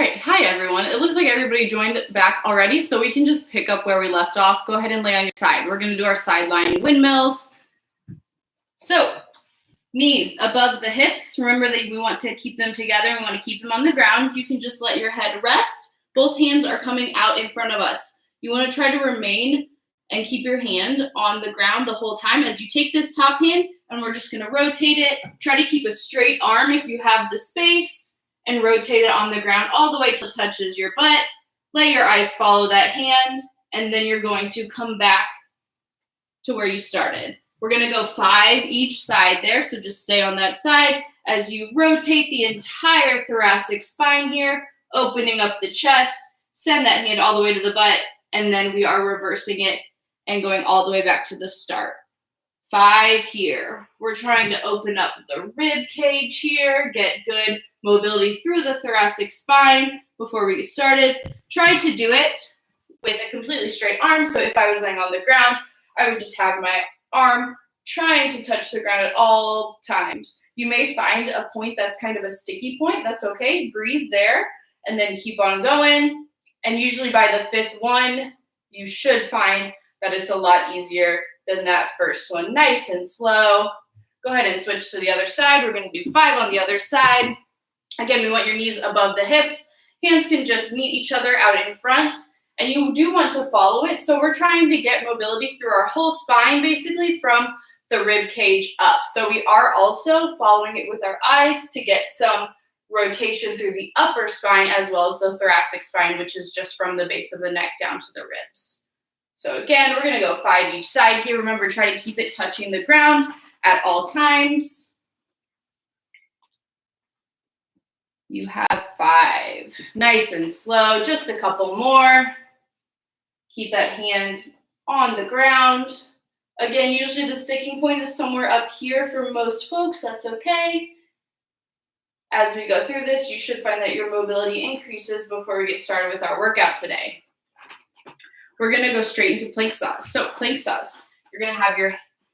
right, hi everyone. It looks like everybody joined back already, so we can just pick up where we left off. Go ahead and lay on your side. We're gonna do our side lying windmills. So, knees above the hips. Remember that we want to keep them together. We want to keep them on the ground. You can just let your head rest. Both hands are coming out in front of us. You want to try to remain and keep your hand on the ground the whole time as you take this top hand, and we're just gonna rotate it. Try to keep a straight arm if you have the space. And rotate it on the ground all the way till it touches your butt. Let your eyes follow that hand, and then you're going to come back to where you started. We're gonna go 5 each side there, so just stay on that side as you rotate the entire thoracic spine here, opening up the chest, send that hand all the way to the butt, and then we are reversing it and going all the way back to the start. 5 here. We're trying to open up the rib cage here, get good mobility through the thoracic spine before we get started. Try to do it with a completely straight arm. So if I was laying on the ground, I would just have my arm trying to touch the ground at all times. You may find a point that's kind of a sticky point. That's okay. Breathe there and then keep on going. And usually by the 5th one, you should find that it's a lot easier than that first one. Nice and slow. Go ahead and switch to the other side. We're going to do 5 on the other side. Again, we want your knees above the hips. Hands can just meet each other out in front, and you do want to follow it. So we're trying to get mobility through our whole spine, basically from the rib cage up. So we are also following it with our eyes to get some rotation through the upper spine as well as the thoracic spine, which is just from the base of the neck down to the ribs. So again, we're going to go 5 each side here. Remember, try to keep it touching the ground at all times. You have 5. Nice and slow. Just a couple more. Keep that hand on the ground. Again, usually the sticking point is somewhere up here for most folks. That's okay. As we go through this, you should find that your mobility increases before we get started with our workout today. We're going to go straight into plank saws. So plank saws, you're going to have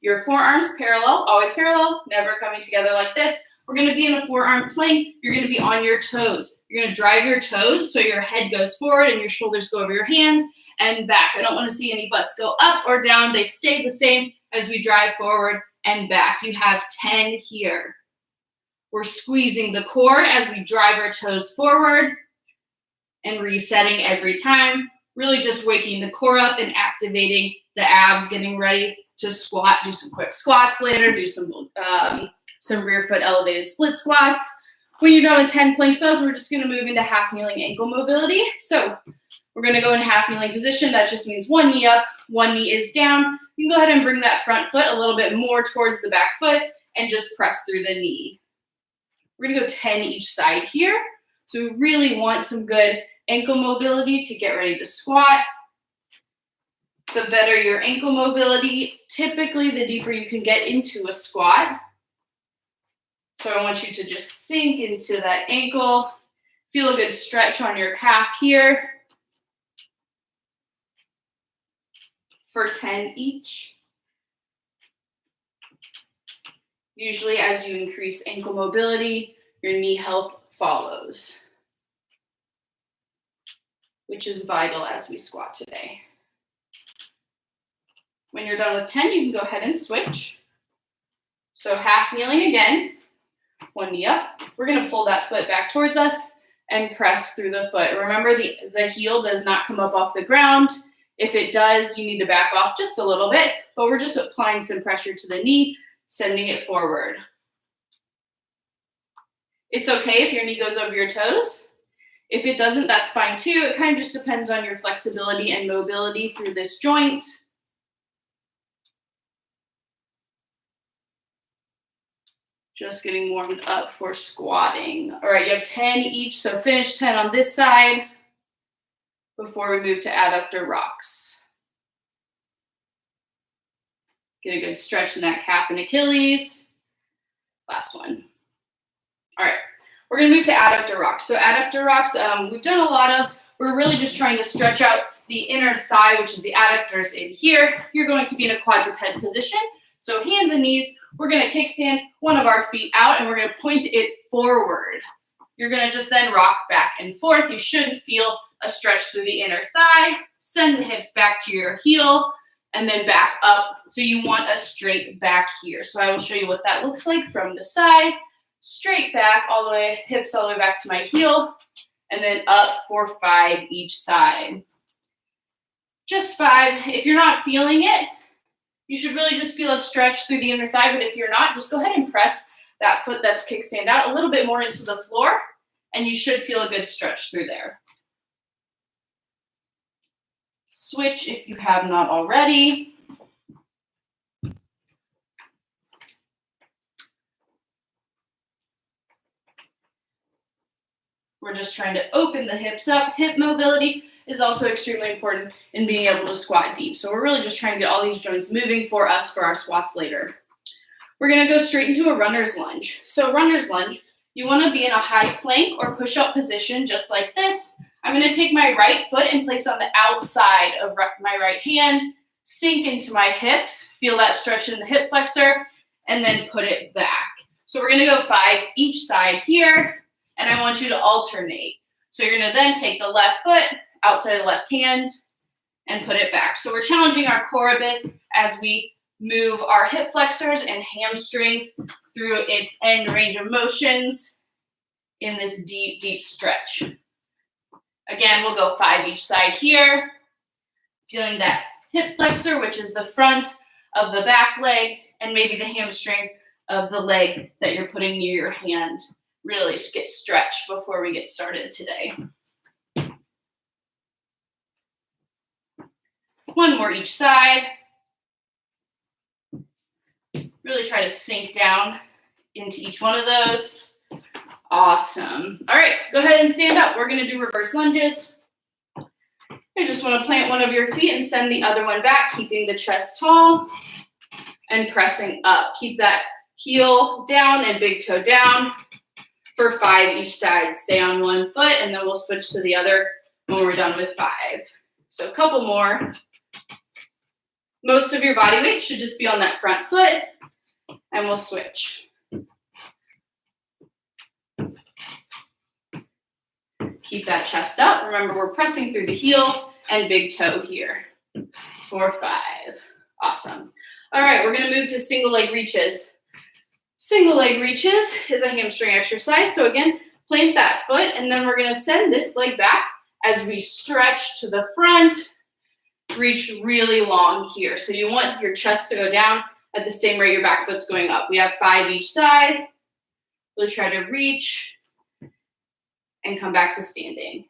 your forearms parallel, always parallel, never coming together like this. We're going to be in a forearm plank. You're going to be on your toes. You're going to drive your toes so your head goes forward and your shoulders go over your hands and back. I don't want to see any butts go up or down. They stay the same as we drive forward and back. You have 10 here. We're squeezing the core as we drive our toes forward and resetting every time. Really just waking the core up and activating the abs, getting ready to squat. Do some quick squats later. Do some rear foot elevated split squats. When you're done with 10 plank saws, we're just going to move into half kneeling ankle mobility. So we're going to go in half kneeling position. That just means one knee up, one knee is down. You can go ahead and bring that front foot a little bit more towards the back foot and just press through the knee. We're going to go 10 each side here. So we really want some good ankle mobility to get ready to squat. The better your ankle mobility, typically the deeper you can get into a squat. So I want you to just sink into that ankle. Feel a good stretch on your calf here. For 10 each. Usually as you increase ankle mobility, your knee health follows, which is vital as we squat today. When you're done with 10, you can go ahead and switch. So half kneeling again. One knee up. We're going to pull that foot back towards us and press through the foot. Remember, the heel does not come up off the ground. If it does, you need to back off just a little bit, but we're just applying some pressure to the knee, sending it forward. It's okay if your knee goes over your toes. If it doesn't, that's fine too. It kind of just depends on your flexibility and mobility through this joint. Just getting warmed up for squatting. All right, you have 10 each, so finish 10 on this side before we move to adductor rocks. Get a good stretch in that calf and Achilles. Last one. All right, we're gonna move to adductor rocks. So adductor rocks, we've done a lot of, we're really just trying to stretch out the inner thigh, which is the adductors in here. You're going to be in a quadruped position. So hands and knees, we're gonna kickstand one of our feet out and we're gonna point it forward. You're gonna just then rock back and forth. You should feel a stretch through the inner thigh. Send the hips back to your heel and then back up. So you want a straight back here. So I will show you what that looks like from the side. Straight back all the way, hips all the way back to my heel, and then up for 5 each side. Just 5. If you're not feeling it, you should really just feel a stretch through the inner thigh, but if you're not, just go ahead and press that foot that's kickstand out a little bit more into the floor, and you should feel a good stretch through there. Switch if you have not already. We're just trying to open the hips up. Hip mobility is also extremely important in being able to squat deep. So we're really just trying to get all these joints moving for us for our squats later. We're gonna go straight into a runner's lunge. So runner's lunge, you wanna be in a high plank or push-up position just like this. I'm gonna take my right foot and place on the outside of my right hand, sink into my hips, feel that stretch in the hip flexor, and then put it back. So we're gonna go 5 each side here. And I want you to alternate. So you're gonna then take the left foot outside the left hand and put it back. So we're challenging our core a bit as we move our hip flexors and hamstrings through its end range of motions in this deep, deep stretch. Again, we'll go 5 each side here. Feeling that hip flexor, which is the front of the back leg, and maybe the hamstring of the leg that you're putting near your hand. Really get stretched before we get started today. 1 more each side. Really try to sink down into each one of those. Awesome. All right, go ahead and stand up. We're gonna do reverse lunges. You just wanna plant one of your feet and send the other one back, keeping the chest tall and pressing up. Keep that heel down and big toe down. For 5 each side. Stay on one foot, and then we'll switch to the other when we're done with 5. So a couple more. Most of your body weight should just be on that front foot, and we'll switch. Keep that chest up. Remember, we're pressing through the heel and big toe here. 4, 5. Awesome. All right, we're gonna move to single leg reaches. Single leg reaches is a hamstring exercise. So again, plant that foot, and then we're gonna send this leg back as we stretch to the front, reach really long here. So you want your chest to go down at the same rate your back foot's going up. We have 5 each side. We'll try to reach and come back to standing.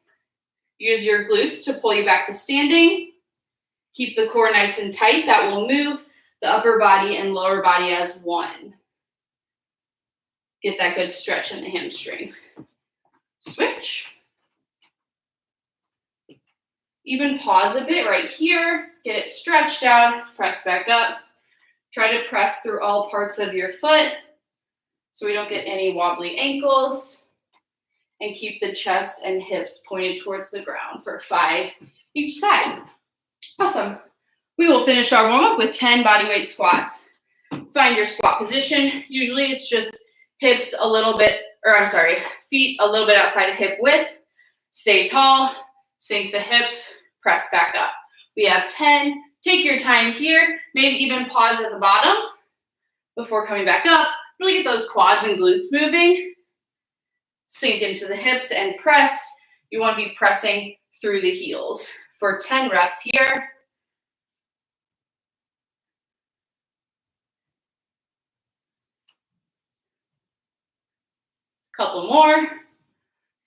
Use your glutes to pull you back to standing. Keep the core nice and tight. That will move the upper body and lower body as one. Get that good stretch in the hamstring. Switch. Even pause a bit right here. Get it stretched out. Press back up. Try to press through all parts of your foot so we don't get any wobbly ankles. And keep the chest and hips pointed towards the ground for 5 each side. Awesome. We will finish our warm-up with 10 bodyweight squats. Find your squat position. Usually it's just hips a little bit, feet a little bit outside of hip width. Stay tall, sink the hips, press back up. We have 10. Take your time here. Maybe even pause at the bottom before coming back up. Really get those quads and glutes moving. Sink into the hips and press. You want to be pressing through the heels. For 10 reps here. Couple more.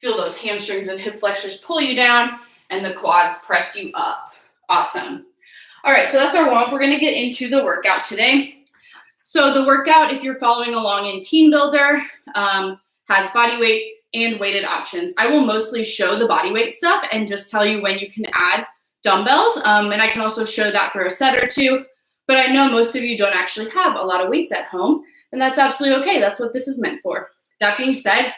Feel those hamstrings and hip flexors pull you down and the quads press you up. Awesome. All right, so that's our warm-up. We're gonna get into the workout today. So the workout, if you're following along in Team Builder, has body weight and weighted options. I will mostly show the body weight stuff and just tell you when you can add dumbbells. And I can also show that for a set or two, but I know most of you don't actually have a lot of weights at home, and that's absolutely okay. That's what this is meant for. That being said,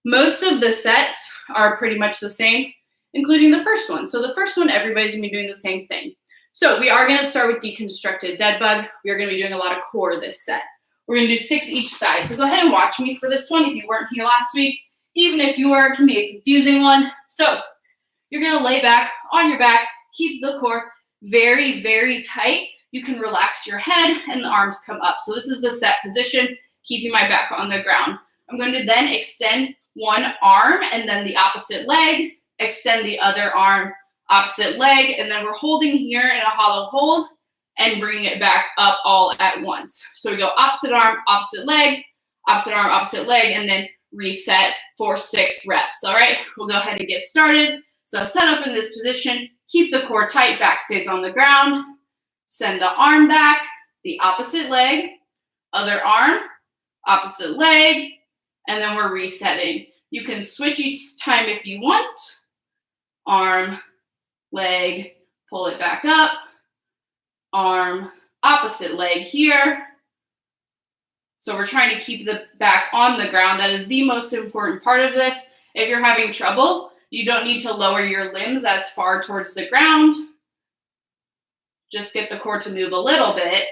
most of the sets are pretty much the same, including the first one. So the first one, everybody's gonna be doing the same thing. So we are gonna start with deconstructed dead bug. We are gonna be doing a lot of core this set. We're gonna do 6 each side. So go ahead and watch me for this one if you weren't here last week. even if you are, it can be a confusing one. So you're gonna lay back on your back, keep the core very, very tight. You can relax your head and the arms come up. So this is the set position, keeping my back on the ground. I'm going to then extend one arm and then the opposite leg, extend the other arm, opposite leg, and then we're holding here in a hollow hold and bringing it back up all at once. So we go opposite arm, opposite leg, opposite arm, opposite leg, and then reset for 6 reps. All right, we'll go ahead and get started. So set up in this position, keep the core tight, back stays on the ground. Send the arm back, the opposite leg, other arm, opposite leg, and then we're resetting. You can switch each time if you want. Arm, leg, pull it back up. Arm, opposite leg here. So we're trying to keep the back on the ground. That is the most important part of this. If you're having trouble, you don't need to lower your limbs as far towards the ground. Just get the core to move a little bit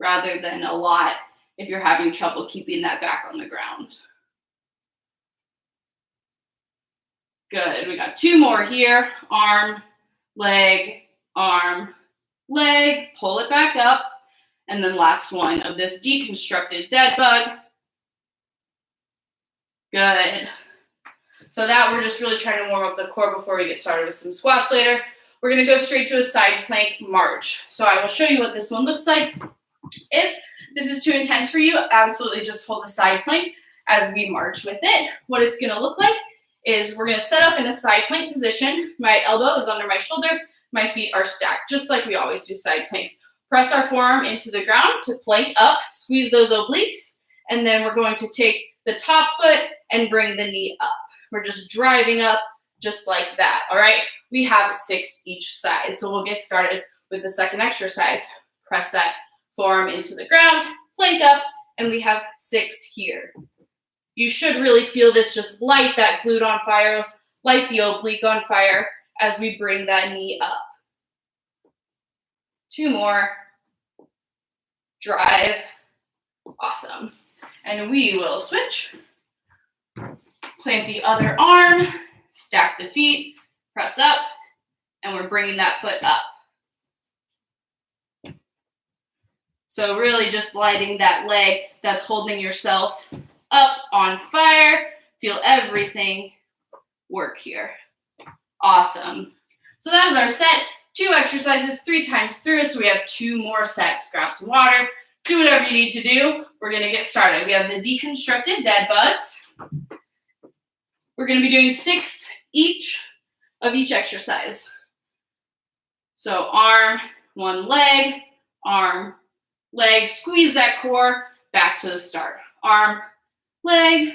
rather than a lot if you're having trouble keeping that back on the ground. Good, we got 2 more here. Arm, leg, pull it back up. And then last one of this deconstructed dead bug. Good. So that we're just really trying to warm up the core before we get started with some squats later. We're gonna go straight to a side plank march. So I will show you what this one looks like. If this is too intense for you, absolutely just hold the side plank as we march with it. What it's gonna look like is we're gonna set up in a side plank position. My elbow is under my shoulder, my feet are stacked, just like we always do side planks. Press our forearm into the ground to plank up, squeeze those obliques, and then we're going to take the top foot and bring the knee up. We're just driving up just like that, all right? We have 6 each side, so we'll get started with the second exercise. Press that forearm into the ground, plank up, and we have 6 here. You should really feel this just light that glute on fire, light the oblique on fire as we bring that knee up. 2 more. Drive. Awesome. And we will switch. Plant the other arm, stack the feet, press up, and we're bringing that foot up. So really just lighting that leg that's holding yourself up on fire. Feel everything work here. Awesome. So that was our set. 2 exercises, 3 times through, so we have 2 more sets. Grab some water, do whatever you need to do. We're gonna get started. We have the deconstructed dead bugs. We're gonna be doing 6 each of each exercise. So arm, 1 leg, arm, leg, squeeze that core, back to the start. Arm, leg,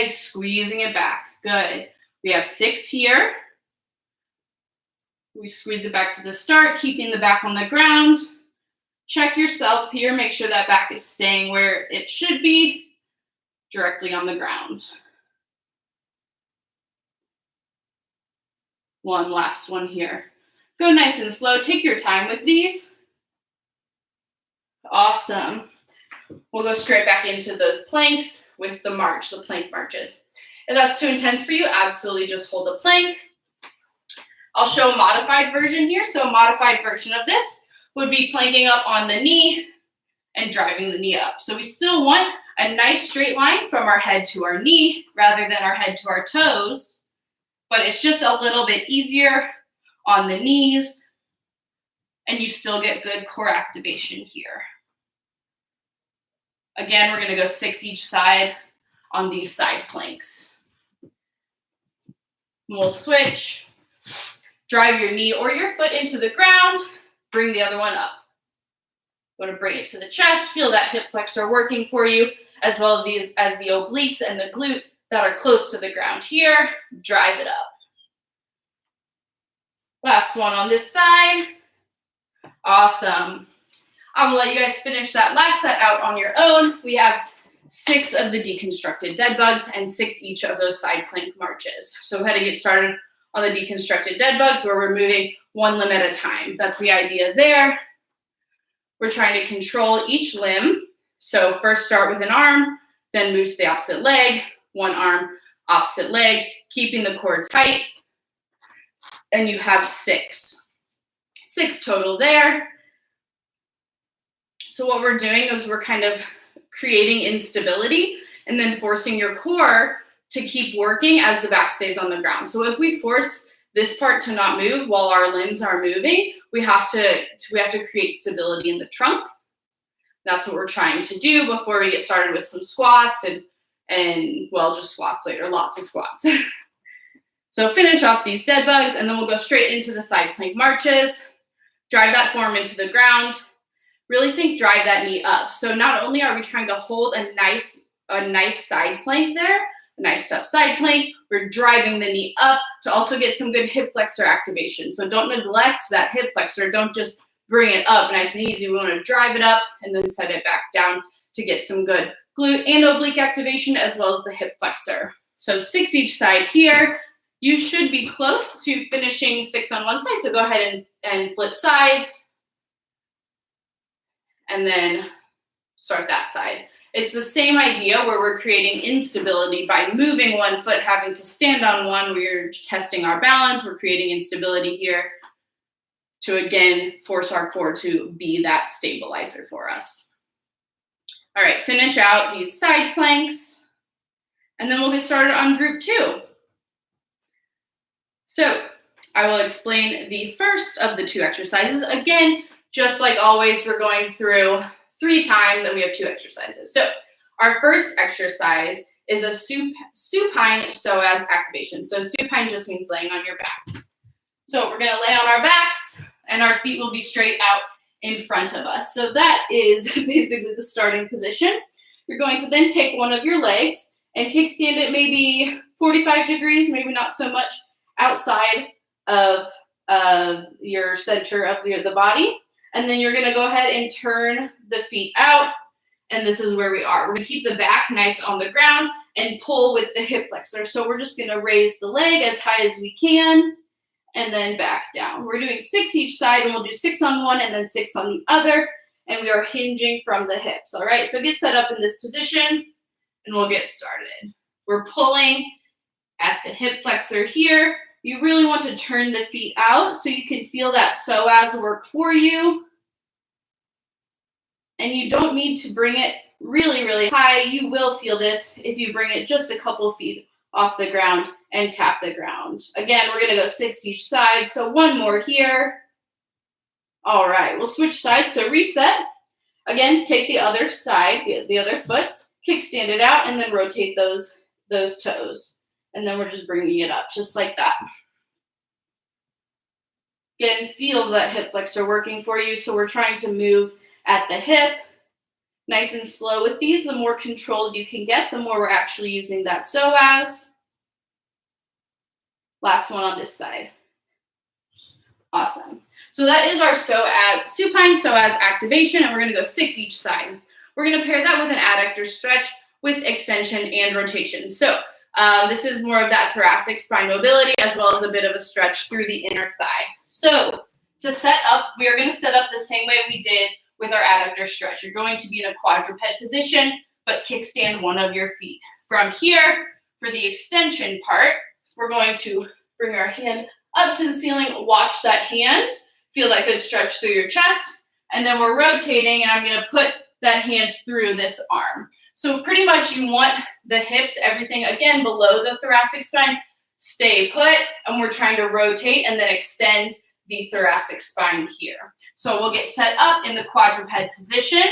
squeezing it back. Good. We have 6 here. We squeeze it back to the start, keeping the back on the ground. Check yourself here, make sure that back is staying where it should be, directly on the ground. 1 last one here. Go nice and slow, take your time with these. Awesome. We'll go straight back into those planks with the march, the plank marches. If that's too intense for you, absolutely just hold the plank. I'll show a modified version here. So a modified version of this would be planking up on the knee and driving the knee up. So we still want a nice straight line from our head to our knee rather than our head to our toes, but it's just a little bit easier on the knees and you still get good core activation here. Again, we're gonna go 6 each side on these side planks. We'll switch. Drive your knee or your foot into the ground, bring the other one up. Going to bring it to the chest, feel that hip flexor working for you, as well as the obliques and the glute that are close to the ground here. Drive it up. Last one on this side. Awesome. I'm gonna let you guys finish that last set out on your own. We have 6 of the deconstructed dead bugs and 6 each of those side plank marches. So go ahead and get started on the deconstructed dead bugs where we're moving 1 limb at a time. That's the idea there. We're trying to control each limb. So first start with an arm, Then move to the opposite leg, one arm, opposite leg, keeping the core tight. And you have 6. 6 total there. So what we're doing is we're kind of creating instability and then forcing your core to keep working as the back stays on the ground. So if we force this part to not move while our limbs are moving, we have to create stability in the trunk. That's what we're trying to do before we get started with some squats and well, just squats later, lots of squats. So finish off these dead bugs, and then we'll go straight into the side plank marches. Drive that form into the ground. Really think drive that knee up. So not only are we trying to hold a nice side plank there, a nice tough side plank, we're driving the knee up to also get some good hip flexor activation. So don't neglect that hip flexor. Don't just bring it up nice and easy. We want to drive it up and then set it back down to get some good glute and oblique activation as well as the hip flexor. So 6 each side here. You should be close to finishing 6 on one side. So go ahead and flip sides and then start that side. It's the same idea where we're creating instability by moving one foot, having to stand on one. We're testing our balance. We're creating instability here to, again, force our core to be that stabilizer for us. All right, finish out these side planks, and then we'll get started on group 2. So I will explain the first of the 2 exercises. Again, just like always, we're going through 3 times and we have 2 exercises. So our first exercise is a supine psoas activation. So supine just means laying on your back. So we're gonna lay on our backs and our feet will be straight out in front of us. So that is basically the starting position. You're going to then take one of your legs and kickstand it maybe 45 degrees, maybe not so much, outside of your center of the body. And then you're gonna go ahead and turn the feet out. And this is where we are. We're gonna keep the back nice on the ground and pull with the hip flexor. So we're just gonna raise the leg as high as we can and then back down. We're doing 6 each side, and we'll do 6 on one and then 6 on the other. And we are hinging from the hips, all right? So get set up in this position and we'll get started. We're pulling at the hip flexor here. You really want to turn the feet out so you can feel that psoas work for you. And you don't need to bring it really, really high. You will feel this if you bring it just a couple feet off the ground and tap the ground. Again, we're gonna go 6 each side. So 1 more here. All right, we'll switch sides. So reset. Again, take the other side, the other foot, kickstand it out, and then rotate those toes. And then we're just bringing it up, just like that. Again, feel that hip flexor working for you. So we're trying to move at the hip, nice and slow with these. The more controlled you can get, the more we're actually using that psoas. Last one on this side. Awesome. So that is our supine psoas activation, and we're gonna go 6 each side. We're gonna pair that with an adductor stretch with extension and rotation. So this is more of that thoracic spine mobility as well as a bit of a stretch through the inner thigh. So to set up, we are going to set up the same way we did with our adductor stretch. You're going to be in a quadruped position, but kickstand one of your feet. From here, for the extension part, we're going to bring our hand up to the ceiling, watch that hand, feel that good stretch through your chest, and then we're rotating, and I'm going to put that hand through this arm. So pretty much you want the hips, everything, again, below the thoracic spine, stay put, and we're trying to rotate and then extend the thoracic spine here. So we'll get set up in the quadruped position.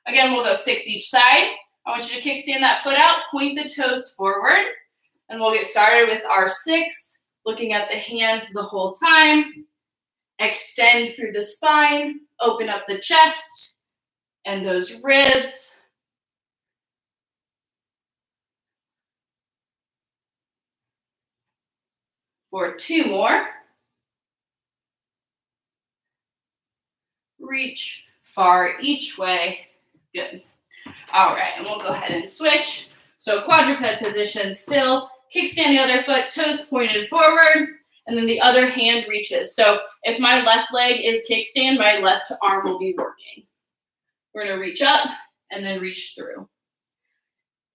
Again, we'll go 6 each side. I want you to kickstand that foot out, point the toes forward, and we'll get started with our 6, looking at the hand the whole time. Extend through the spine, open up the chest and those ribs. For 2 more. Reach far each way. Good. All right, and we'll go ahead and switch. So quadruped position still. Kickstand the other foot, toes pointed forward, and then the other hand reaches. So if my left leg is kickstand, my left arm will be working. We're gonna reach up and then reach through.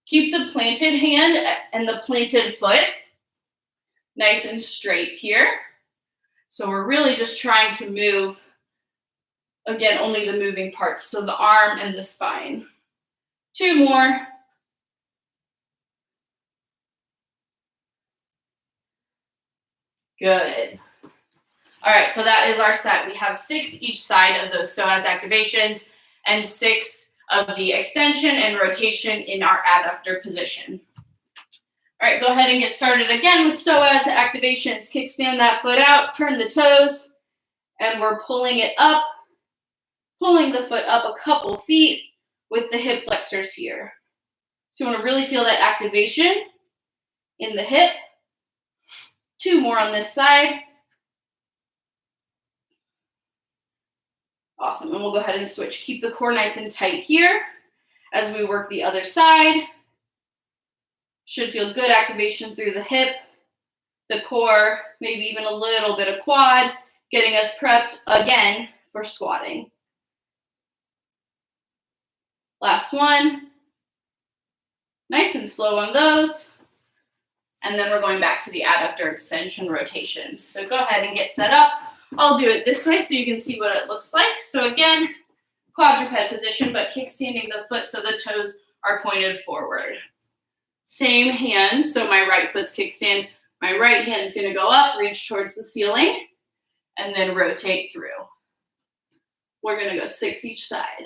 Keep the planted hand and the planted foot nice and straight here. So we're really just trying to move, again, only the moving parts, so the arm and the spine. 2 more. Good. All right, so that is our set. We have 6 each side of those psoas activations and 6 of the extension and rotation in our adductor position. All right, go ahead and get started again with psoas activations. Kickstand that foot out, turn the toes, and we're pulling it up, pulling the foot up a couple feet with the hip flexors here. So you want to really feel that activation in the hip. 2 more on this side. Awesome, and we'll go ahead and switch. Keep the core nice and tight here as we work the other side. Should feel good activation through the hip, the core, maybe even a little bit of quad, getting us prepped again for squatting. Last one. Nice and slow on those. And then we're going back to the adductor extension rotations. So go ahead and get set up. I'll do it this way so you can see what it looks like. So again, quadruped position, but kickstanding the foot so the toes are pointed forward. Same hand, so my right foot's kickstand. My right hand's gonna go up, reach towards the ceiling, and then rotate through. We're gonna go 6 each side.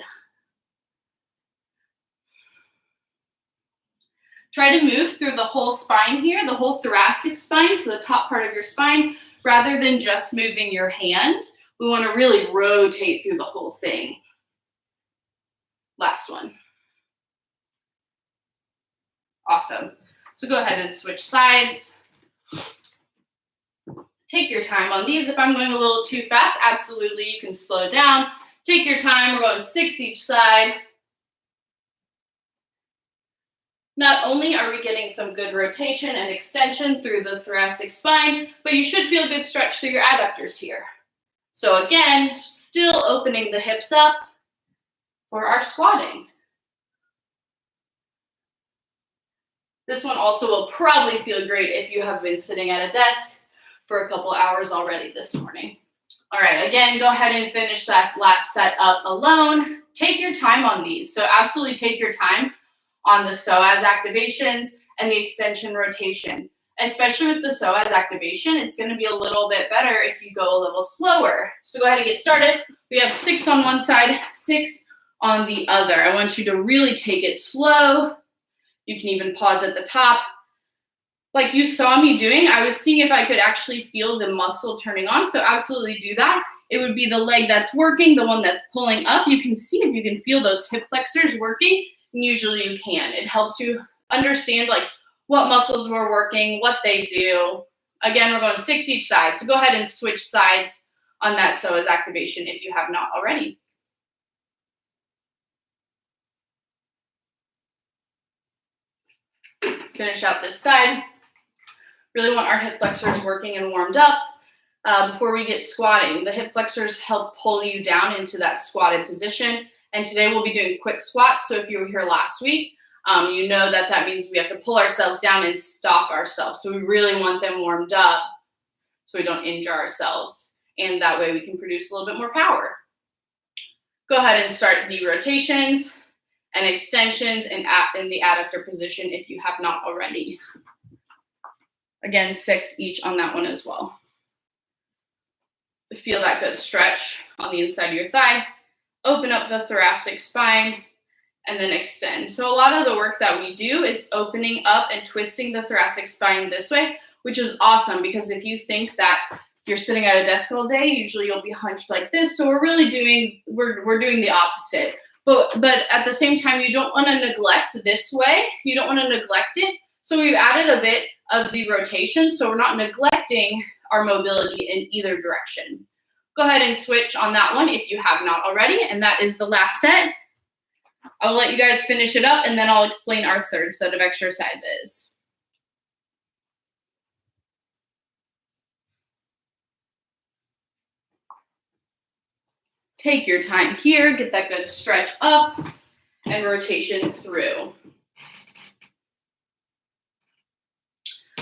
Try to move through the whole spine here, the whole thoracic spine, so the top part of your spine, rather than just moving your hand. We want to really rotate through the whole thing. Last one. Awesome. So go ahead and switch sides. Take your time on these. If I'm going a little too fast, absolutely, you can slow down. Take your time. We're going 6 each side. Not only are we getting some good rotation and extension through the thoracic spine, but you should feel a good stretch through your adductors here. So again, still opening the hips up for our squatting. This one also will probably feel great if you have been sitting at a desk for a couple hours already this morning. All right, again, go ahead and finish that last set up alone. Take your time on these. So absolutely take your time on the psoas activations and the extension rotation. Especially with the psoas activation, it's going to be a little bit better if you go a little slower. So go ahead and get started. We have 6 on one side, 6 on the other. I want you to really take it slow. You can even pause at the top. Like you saw me doing, I was seeing if I could actually feel the muscle turning on. So absolutely do that. It would be the leg that's working, the one that's pulling up. You can see if you can feel those hip flexors working. And usually you can. It helps you understand like what muscles we're working, what they do. Again, we're going 6 each side. So go ahead and switch sides on that psoas activation if you have not already. Finish out this side. Really want our hip flexors working and warmed up before we get squatting. The hip flexors help pull you down into that squatted position. And today we'll be doing quick squats. So if you were here last week, you know that means we have to pull ourselves down and stop ourselves. So we really want them warmed up so we don't injure ourselves. And that way we can produce a little bit more power. Go ahead and start the rotations and extensions in the adductor position if you have not already. Again, 6 each on that one as well. Feel that good stretch on the inside of your thigh. Open up the thoracic spine, and then extend. So a lot of the work that we do is opening up and twisting the thoracic spine this way, which is awesome because if you think that you're sitting at a desk all day, usually you'll be hunched like this. So we're really doing, we're doing the opposite. But at the same time, you don't want to neglect this way. You don't want to neglect it. So we've added a bit of the rotation, so we're not neglecting our mobility in either direction. Go ahead and switch on that one if you have not already, and that is the last set. I'll let you guys finish it up, and then I'll explain our third set of exercises. Take your time here, get that good stretch up and rotation through.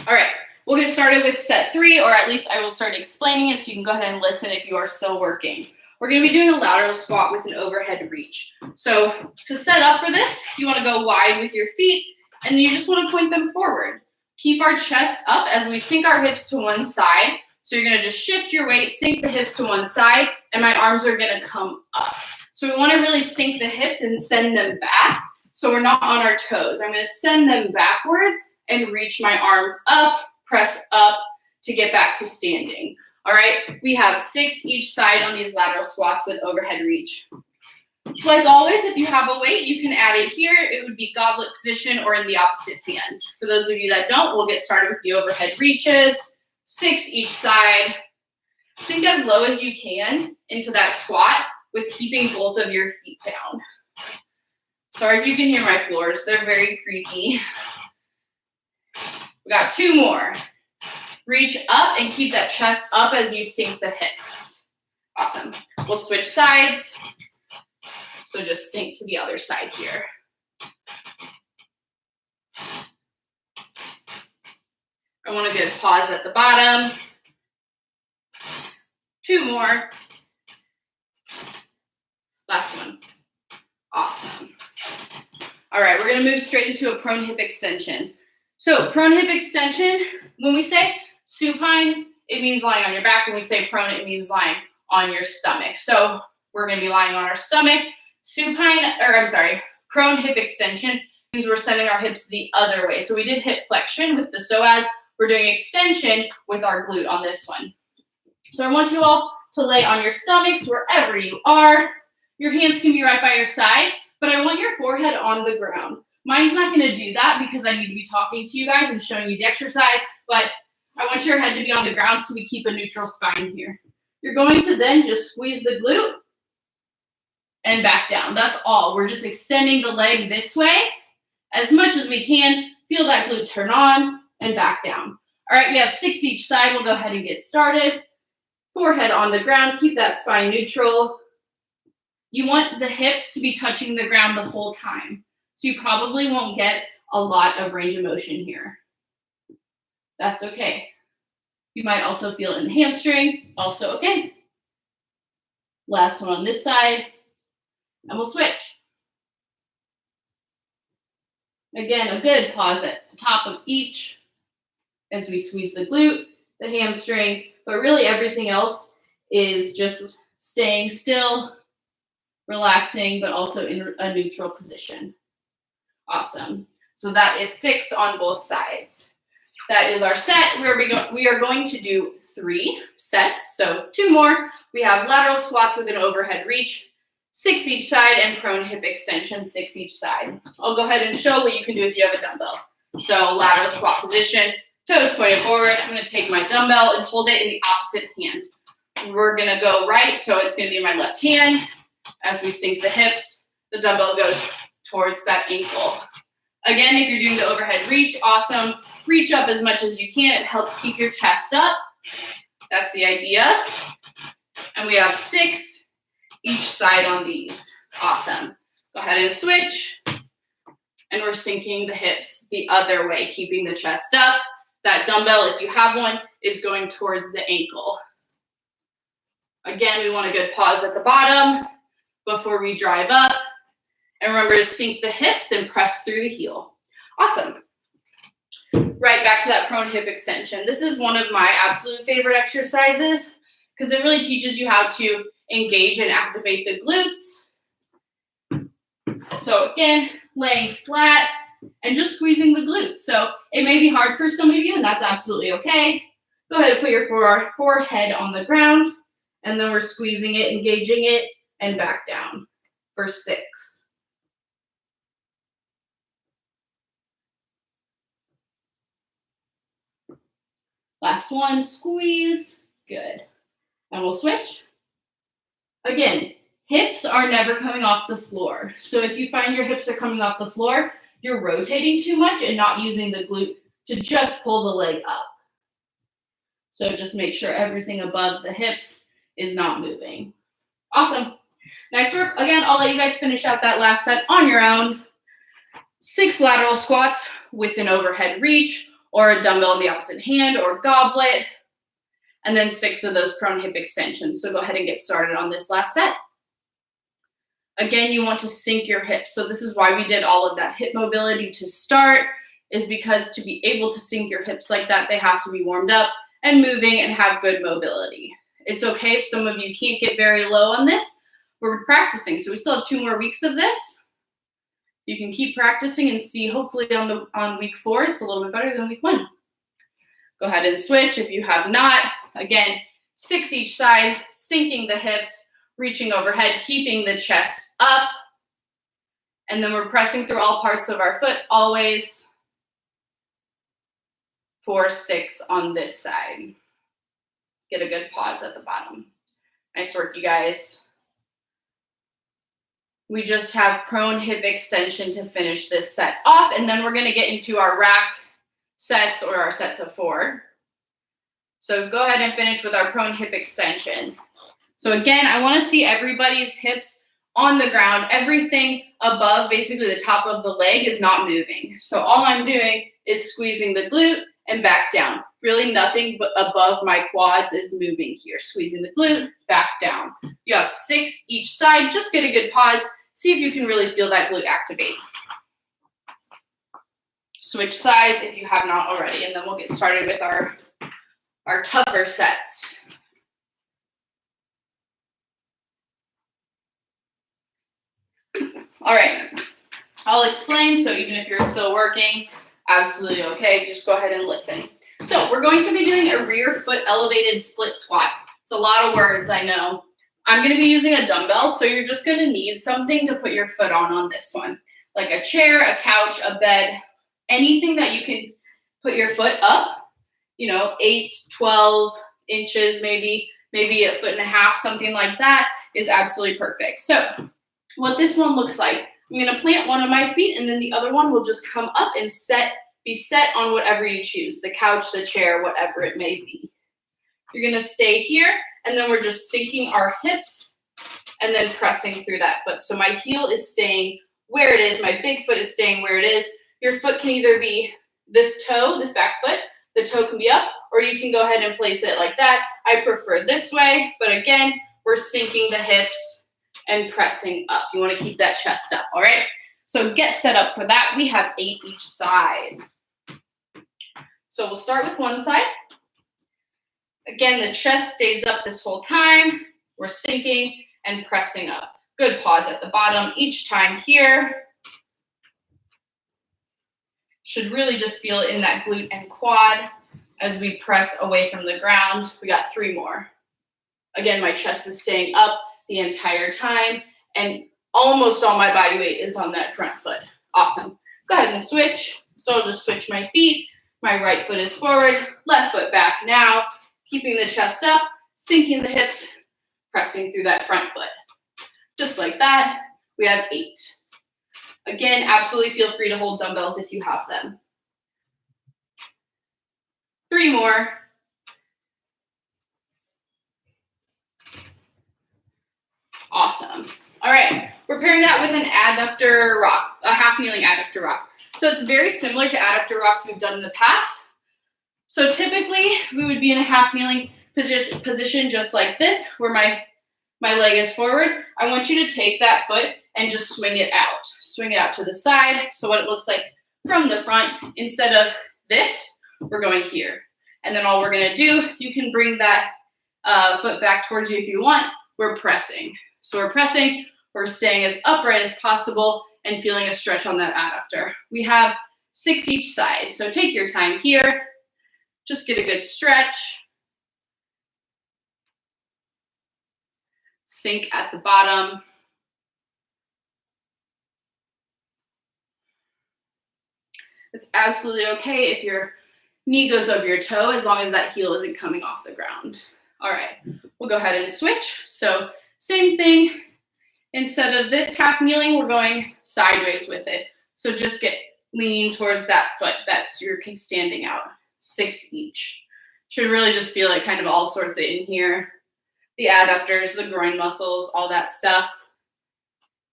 All right, we'll get started with set 3, or at least I will start explaining it so you can go ahead and listen if you are still working. We're going to be doing a lateral squat with an overhead reach. So to set up for this, you want to go wide with your feet, and you just want to point them forward. Keep our chest up as we sink our hips to one side. So you're going to just shift your weight, sink the hips to one side, and my arms are going to come up. So we want to really sink the hips and send them back so we're not on our toes. I'm going to send them backwards and reach my arms up, press up to get back to standing. All right, we have 6 each side on these lateral squats with overhead reach. Like always, if you have a weight, you can add it here. It would be goblet position or in the opposite hand. For those of you that don't, we'll get started with the overhead reaches. 6 each side. Sink as low as you can into that squat with keeping both of your feet down. Sorry if you can hear my floors. They're very creaky. We got 2 more. Reach up and keep that chest up as you sink the hips. Awesome. We'll switch sides. So just sink to the other side here. I want a good pause at the bottom. 2 more. Last one. Awesome. All right, we're going to move straight into a prone hip extension. So prone hip extension, when we say supine, it means lying on your back. When we say prone, it means lying on your stomach. So we're going to be lying on our stomach. Prone hip extension means we're sending our hips the other way. So we did hip flexion with the psoas. We're doing extension with our glute on this one. So I want you all to lay on your stomachs wherever you are. Your hands can be right by your side, but I want your forehead on the ground. Mine's not going to do that because I need to be talking to you guys and showing you the exercise, but I want your head to be on the ground so we keep a neutral spine here. You're going to then just squeeze the glute and back down. That's all. We're just extending the leg this way as much as we can. Feel that glute turn on and back down. All right, we have 6 each side. We'll go ahead and get started. Forehead on the ground. Keep that spine neutral. You want the hips to be touching the ground the whole time. So you probably won't get a lot of range of motion here. That's okay. You might also feel it in the hamstring. Also okay. Last one on this side. And we'll switch. Again, a good pause at the top of each as we squeeze the glute, the hamstring, but really everything else is just staying still, relaxing, but also in a neutral position. Awesome. So that is 6 on both sides. That is our set. We are going to do 3 sets. So 2 more. We have lateral squats with an overhead reach, 6 each side, and prone hip extension, 6 each side. I'll go ahead and show what you can do if you have a dumbbell. So lateral squat position, toes pointed forward. I'm going to take my dumbbell and hold it in the opposite hand. We're going to go right, so it's going to be in my left hand. As we sink the hips, the dumbbell goes towards that ankle. Again, if you're doing the overhead reach, awesome. Reach up as much as you can. It helps keep your chest up. That's the idea. And we have 6 each side on these. Awesome. Go ahead and switch. And we're sinking the hips the other way, keeping the chest up. That dumbbell, if you have one, is going towards the ankle. Again, we want a good pause at the bottom before we drive up. And remember to sink the hips and press through the heel. Awesome. Right back to that prone hip extension. This is one of my absolute favorite exercises because it really teaches you how to engage and activate the glutes. So again, laying flat and just squeezing the glutes. So it may be hard for some of you, and that's absolutely okay. Go ahead and put your forehead on the ground, and then we're squeezing it, engaging it, and back down for 6. Last one, squeeze. Good. And we'll switch. Again, hips are never coming off the floor. So if you find your hips are coming off the floor, you're rotating too much and not using the glute to just pull the leg up. So just make sure everything above the hips is not moving. Awesome. Nice work. Again, I'll let you guys finish out that last set on your own. 6 lateral squats with an overhead reach, or a dumbbell in the opposite hand or goblet, and then 6 of those prone hip extensions. So go ahead and get started on this last set. Again, you want to sink your hips. So this is why we did all of that hip mobility to start, is because to be able to sink your hips like that, they have to be warmed up and moving and have good mobility. It's okay if some of you can't get very low on this. We're practicing, so we still have 2 more weeks of this. You can keep practicing and see, hopefully on week 4, it's a little bit better than week 1. Go ahead and switch if you have not. Again, 6 each side, sinking the hips, reaching overhead, keeping the chest up. And then we're pressing through all parts of our foot always. 4, 6 on this side. Get a good pause at the bottom. Nice work, you guys. We just have prone hip extension to finish this set off, and then we're gonna get into our rack sets or our sets of 4. So go ahead and finish with our prone hip extension. So again, I wanna see everybody's hips on the ground. Everything above, basically the top of the leg, is not moving. So all I'm doing is squeezing the glute and back down. Really nothing but above my quads is moving here. Squeezing the glute, back down. You have 6 each side. Just get a good pause. See if you can really feel that glute activate. Switch sides if you have not already, and then we'll get started with our tougher sets. All right, I'll explain, so even if you're still working, absolutely okay, just go ahead and listen. So we're going to be doing a rear foot elevated split squat. It's a lot of words, I know. I'm gonna be using a dumbbell, so you're just gonna need something to put your foot on this one. Like a chair, a couch, a bed, anything that you can put your foot up, 8, 12 inches, maybe 1.5 feet, something like that is absolutely perfect. So what this one looks like, I'm gonna plant one of my feet and then the other one will just come up and be set on whatever you choose, the couch, the chair, whatever it may be. You're gonna stay here, and then we're just sinking our hips and then pressing through that foot. So my heel is staying where it is, my big foot is staying where it is. Your foot can either be this toe, this back foot, the toe can be up, or you can go ahead and place it like that. I prefer this way, but again, we're sinking the hips and pressing up. You wanna keep that chest up, all right? So get set up for that. We have 8 each side. So we'll start with one side. Again, the chest stays up this whole time. We're sinking and pressing up. Good pause at the bottom each time here. Should really just feel it in that glute and quad as we press away from the ground. We got 3 more. Again, my chest is staying up the entire time, and almost all my body weight is on that front foot. Awesome. Go ahead and switch. So I'll just switch my feet. My right foot is forward, left foot back now. Keeping the chest up, sinking the hips, pressing through that front foot. Just like that, we have 8. Again, absolutely feel free to hold dumbbells if you have them. 3 more. Awesome. All right, we're pairing that with an adductor rock, a half kneeling adductor rock. So it's very similar to adductor rocks we've done in the past. So typically we would be in a half kneeling position just like this, where my leg is forward. I want you to take that foot and just swing it out. Swing it out to the side. So what it looks like from the front, instead of this, we're going here. And then all we're gonna do, you can bring that foot back towards you if you want. We're pressing. So we're pressing, we're staying as upright as possible and feeling a stretch on that adductor. We have 6 each side. So take your time here. Just get a good stretch. Sink at the bottom. It's absolutely okay if your knee goes over your toe, as long as that heel isn't coming off the ground. All right, we'll go ahead and switch. So same thing. Instead of this half kneeling, we're going sideways with it. So just get leaning towards that foot that's your standing out. 6 each. Should really just feel it kind of all sorts of in here. The adductors, the groin muscles, all that stuff.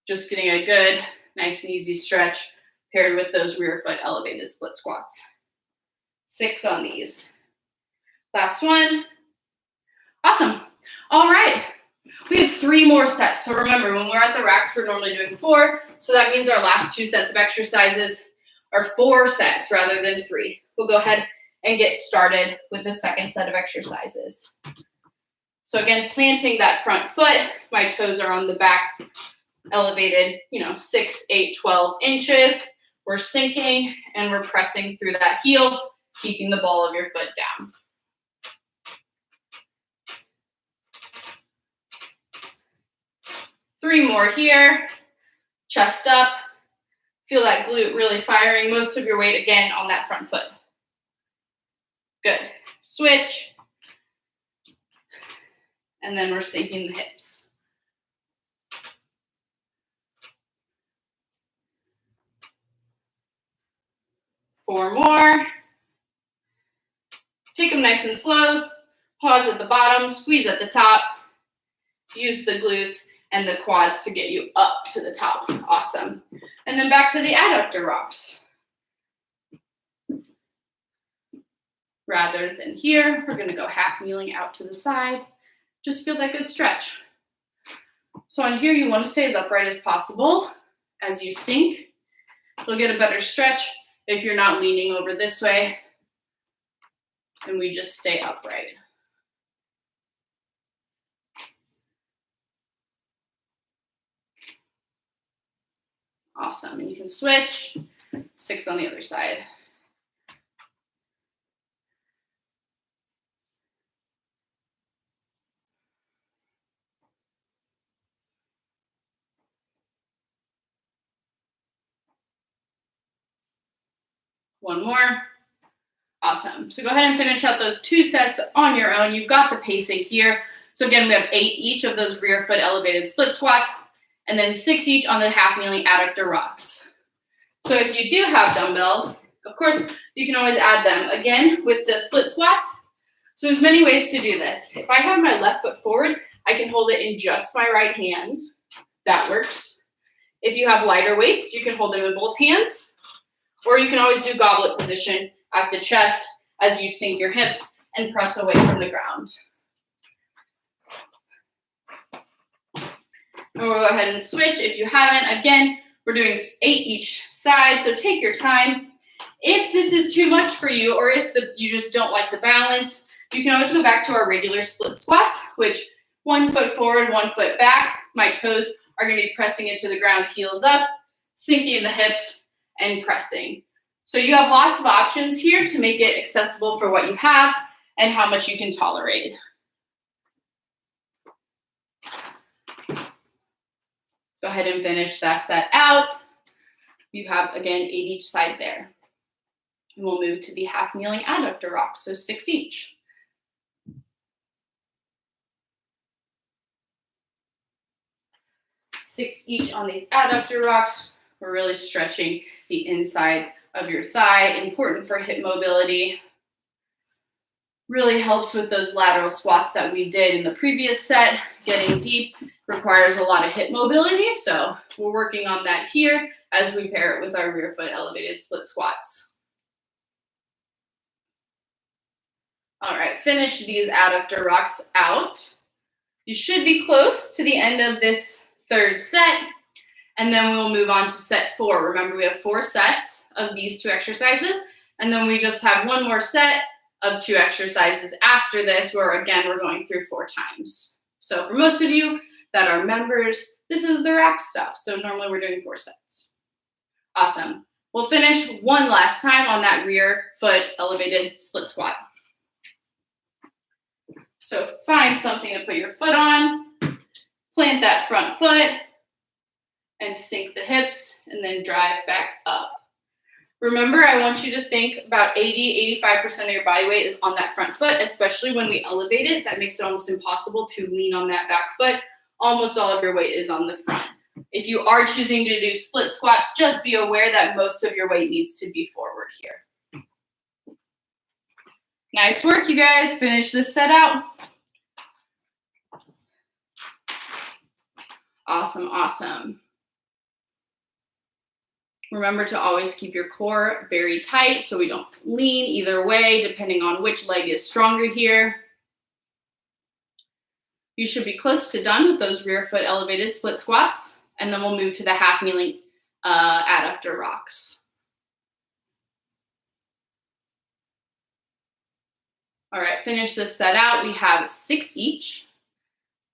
Just getting a good, nice and easy stretch paired with those rear foot elevated split squats. 6 on these. Last one. Awesome. All right. We have 3 more sets. So remember, when we're at the racks, we're normally doing 4. So that means our last 2 sets of exercises are 4 sets rather than 3. We'll go ahead and get started with the second set of exercises. So again, planting that front foot. My toes are on the back, elevated, 6, 8, 12 inches. We're sinking and we're pressing through that heel, keeping the ball of your foot down. Three more here. Chest up. Feel that glute really firing. Most of your weight, again, on that front foot. Good. Switch. And then we're sinking the hips. 4 more. Take them nice and slow. Pause at the bottom, squeeze at the top. Use the glutes and the quads to get you up to the top. Awesome. And then back to the adductor rocks. Rather than here, we're going to go half kneeling out to the side. Just feel that good stretch. So on here, you want to stay as upright as possible. As you sink, you'll get a better stretch if you're not leaning over this way. And we just stay upright. Awesome. And you can switch. 6 on the other side. One more. Awesome. So go ahead and finish out those 2 sets on your own. You've got the pacing here. So again, we have 8 each of those rear foot elevated split squats, and then 6 each on the half kneeling adductor rocks. So if you do have dumbbells, of course, you can always add them. Again, with the split squats, so there's many ways to do this. If I have my left foot forward, I can hold it in just my right hand. That works. If you have lighter weights, you can hold them in both hands. Or you can always do goblet position at the chest as you sink your hips and press away from the ground. And we'll go ahead and switch if you haven't. Again, we're doing 8 each side, so take your time. If this is too much for you, or if you just don't like the balance, you can always go back to our regular split squats, which 1 foot forward, 1 foot back. My toes are going to be pressing into the ground, heels up, sinking the hips, and pressing. So you have lots of options here to make it accessible for what you have and how much you can tolerate. Go ahead and finish that set out. You have, again, 8 each side there. And we'll move to the half kneeling adductor rocks, so 6 each. Six each on these adductor rocks. We're really stretching the inside of your thigh, important for hip mobility. Really helps with those lateral squats that we did in the previous set. Getting deep requires a lot of hip mobility, so we're working on that here as we pair it with our rear foot elevated split squats. All right, finish these adductor rocks out. You should be close to the end of this 3rd set. And then we will move on to set 4. Remember, we have 4 sets of these 2 exercises, and then we just have 1 more set of 2 exercises after this, where again, we're going through 4 times. So for most of you that are members, this is the rack stuff. So normally we're doing 4 sets. Awesome. We'll finish one last time on that rear foot elevated split squat. So find something to put your foot on, plant that front foot, and sink the hips, and then drive back up. Remember, I want you to think about 80-85% of your body weight is on that front foot, especially when we elevate it. That makes it almost impossible to lean on that back foot. Almost all of your weight is on the front. If you are choosing to do split squats, just be aware that most of your weight needs to be forward here. Nice work, you guys. Finish this set out. Awesome, awesome. Remember to always keep your core very tight so we don't lean either way, depending on which leg is stronger here. You should be close to done with those rear foot elevated split squats, and then we'll move to the half kneeling adductor rocks. All right, finish this set out. We have 6 each.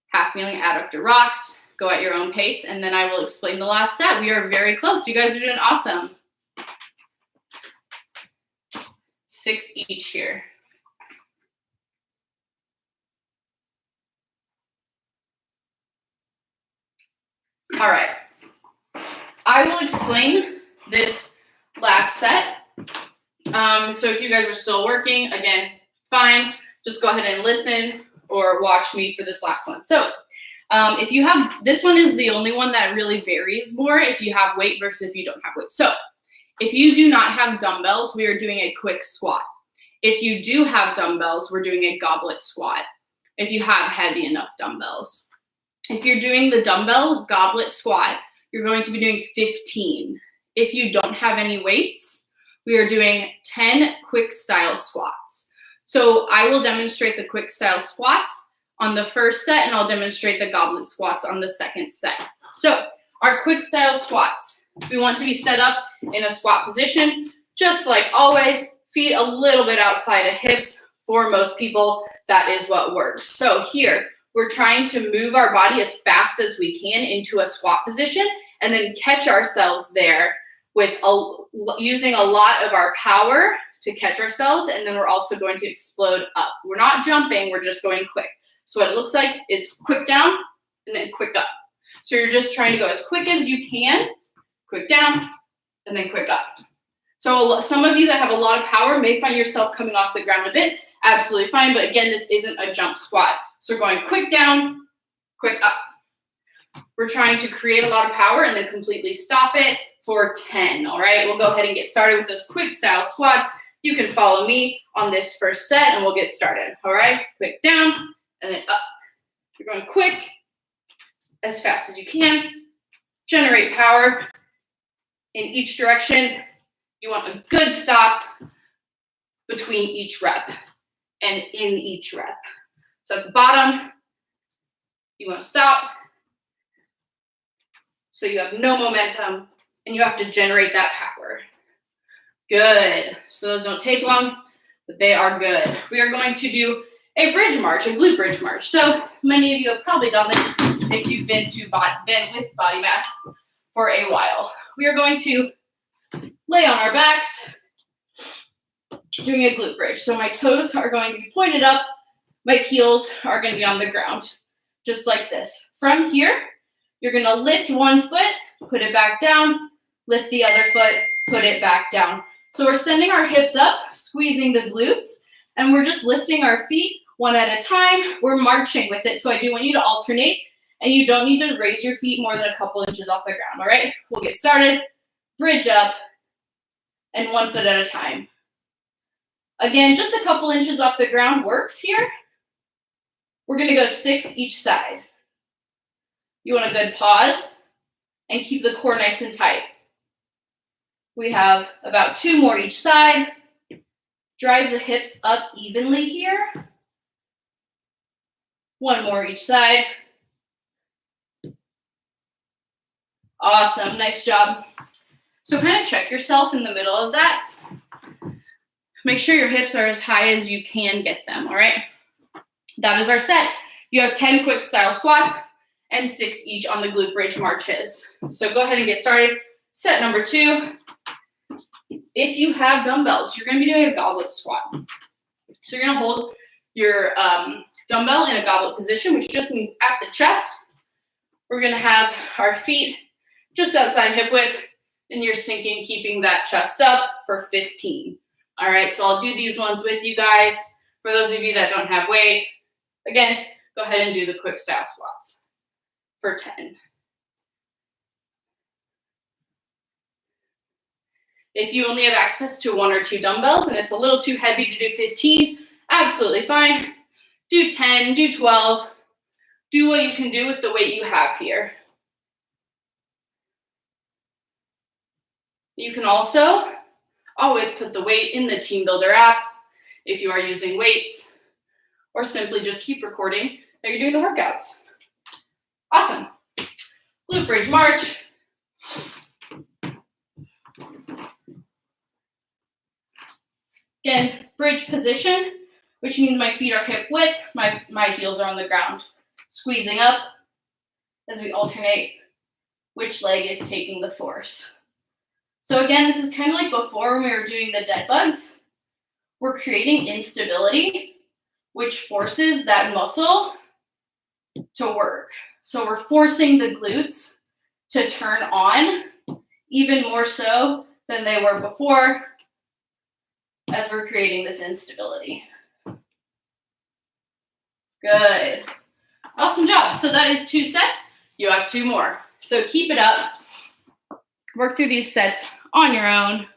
Half kneeling adductor rocks. Go at your own pace, and then I will explain the last set. We are very close. You guys are doing awesome. 6 each here. All right. I will explain this last set. So if you guys are still working, again, fine. Just go ahead and listen or watch me for this last one. So if you have, this one is the only one that really varies more if you have weight versus if you don't have weight. So if you do not have dumbbells, we are doing a quick squat. If you do have dumbbells, we're doing a goblet squat. If you have heavy enough dumbbells. If you're doing the dumbbell goblet squat, you're going to be doing 15. If you don't have any weights, we are doing 10 quick style squats. So I will demonstrate the quick style squats on the first set, and I'll demonstrate the goblet squats on the second set. So our quick style squats, we want to be set up in a squat position, just like always, feet a little bit outside of hips. For most people, that is what works. So here, we're trying to move our body as fast as we can into a squat position and then catch ourselves there with using a lot of our power to catch ourselves, and then we're also going to explode up. We're not jumping, we're just going quick. So what it looks like is quick down and then quick up. So you're just trying to go as quick as you can, quick down, and then quick up. So some of you that have a lot of power may find yourself coming off the ground a bit, absolutely fine, but again, this isn't a jump squat. So we're going quick down, quick up. We're trying to create a lot of power and then completely stop it for 10, all right? We'll go ahead and get started with those quick style squats. You can follow me on this first set and we'll get started, all right? Quick down and then up. You're going quick, as fast as you can. Generate power in each direction. You want a good stop between each rep and in each rep. So at the bottom, you want to stop. So you have no momentum and you have to generate that power. Good. So those don't take long, but they are good. We are going to do a bridge march, a glute bridge march. So many of you have probably done this if you've been with Bodymass for a while. We are going to lay on our backs, doing a glute bridge. So my toes are going to be pointed up. My heels are going to be on the ground, just like this. From here, you're going to lift one foot, put it back down, lift the other foot, put it back down. So we're sending our hips up, squeezing the glutes, and we're just lifting our feet one at a time. We're marching with it. So I do want you to alternate, and you don't need to raise your feet more than a couple inches off the ground, all right? We'll get started. Bridge up, and one foot at a time. Again, just a couple inches off the ground works here. We're going to go 6 each side. You want a good pause and keep the core nice and tight. We have about 2 more each side. Drive the hips up evenly here. 1 more each side. Awesome, nice job. So kind of check yourself in the middle of that. Make sure your hips are as high as you can get them, all right? That is our set. You have 10 quick style squats and 6 each on the glute bridge marches. So go ahead and get started. Set number 2. If you have dumbbells, you're going to be doing a goblet squat. So you're going to hold your dumbbell in a goblet position, which just means at the chest. We're going to have our feet just outside hip width, and you're sinking, keeping that chest up for 15. All right, so I'll do these ones with you guys. For those of you that don't have weight, again, go ahead and do the quick style squats for 10. If you only have access to 1 or 2 dumbbells and it's a little too heavy to do 15, absolutely fine. Do 10, do 12. Do what you can do with the weight you have here. You can also always put the weight in the Team Builder app if you are using weights, or simply just keep recording that you're doing the workouts. Awesome. Glute bridge march. Again, bridge position, which means my feet are hip width, my heels are on the ground. Squeezing up as we alternate which leg is taking the force. So again, this is kind of like before when we were doing the dead bugs. We're creating instability, which forces that muscle to work. So we're forcing the glutes to turn on even more so than they were before as we're creating this instability. Good. Awesome job. So that is 2 sets. You have 2 more. So keep it up. Work through these sets on your own.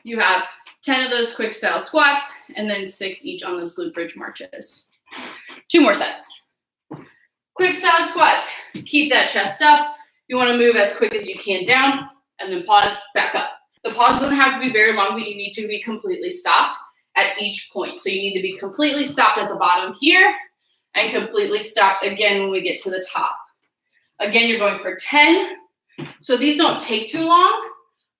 You have 10 of those quick style squats and then 6 each on those glute bridge marches. 2 more sets. Quick style squats. Keep that chest up. You want to move as quick as you can down and then pause, back up. The pause doesn't have to be very long, but you need to be completely stopped at each point. So you need to be completely stopped at the bottom here and completely stopped again when we get to the top. Again, you're going for 10. So these don't take too long,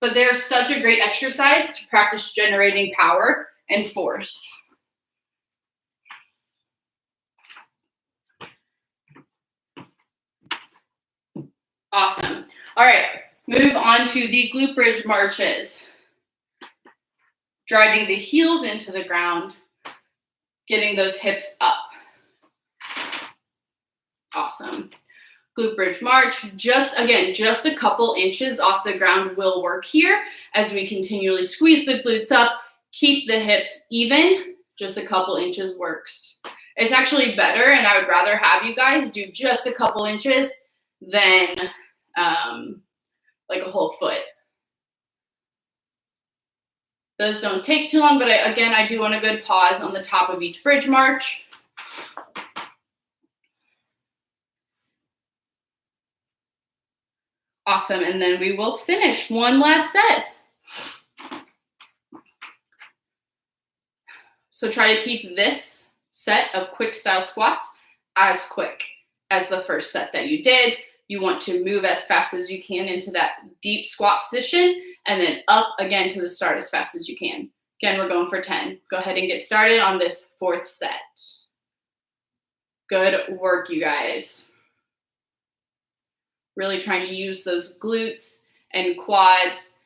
but they're such a great exercise to practice generating power and force. Awesome. All right, move on to the glute bridge marches. Driving the heels into the ground, getting those hips up. Awesome. Glute bridge march, just a couple inches off the ground will work here as we continually squeeze the glutes up, keep the hips even, just a couple inches works. It's actually better, and I would rather have you guys do just a couple inches than like a whole foot. Those don't take too long, but I do want a good pause on the top of each bridge march. Awesome, and then we will finish one last set. So try to keep this set of quick style squats as quick as the first set that you did. You want to move as fast as you can into that deep squat position and then up again to the start as fast as you can. Again, we're going for 10. Go ahead and get started on this 4th set. Good work, you guys. Really trying to use those glutes and quads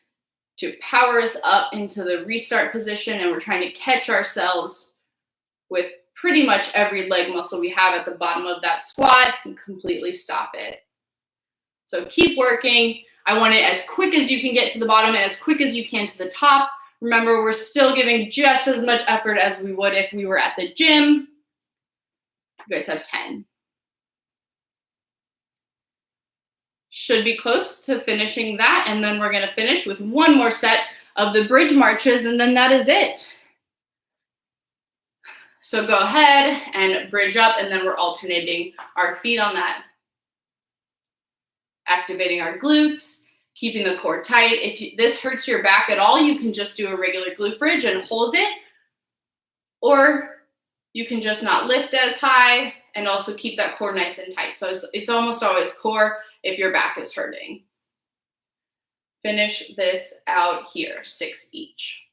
to power us up into the restart position, and we're trying to catch ourselves with pretty much every leg muscle we have at the bottom of that squat and completely stop it. So keep working. I want it as quick as you can get to the bottom and as quick as you can to the top. Remember, we're still giving just as much effort as we would if we were at the gym. You guys have 10. Should be close to finishing that, and then we're going to finish with one more set of the bridge marches, and then that is it. So go ahead and bridge up, and then we're alternating our feet on that. Activating our glutes, keeping the core tight. If this hurts your back at all, you can just do a regular glute bridge and hold it, or you can just not lift as high and also keep that core nice and tight. So it's almost always core if your back is hurting. Finish this out here, 6 each.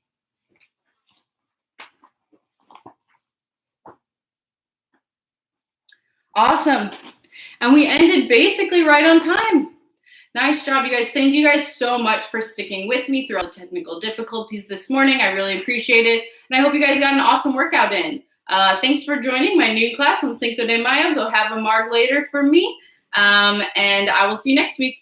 Awesome. And we ended basically right on time. Nice job, you guys. Thank you guys so much for sticking with me through all the technical difficulties this morning. I really appreciate it. And I hope you guys got an awesome workout in. Thanks for joining my new class on Cinco de Mayo. Go have a marg later for me. And I will see you next week.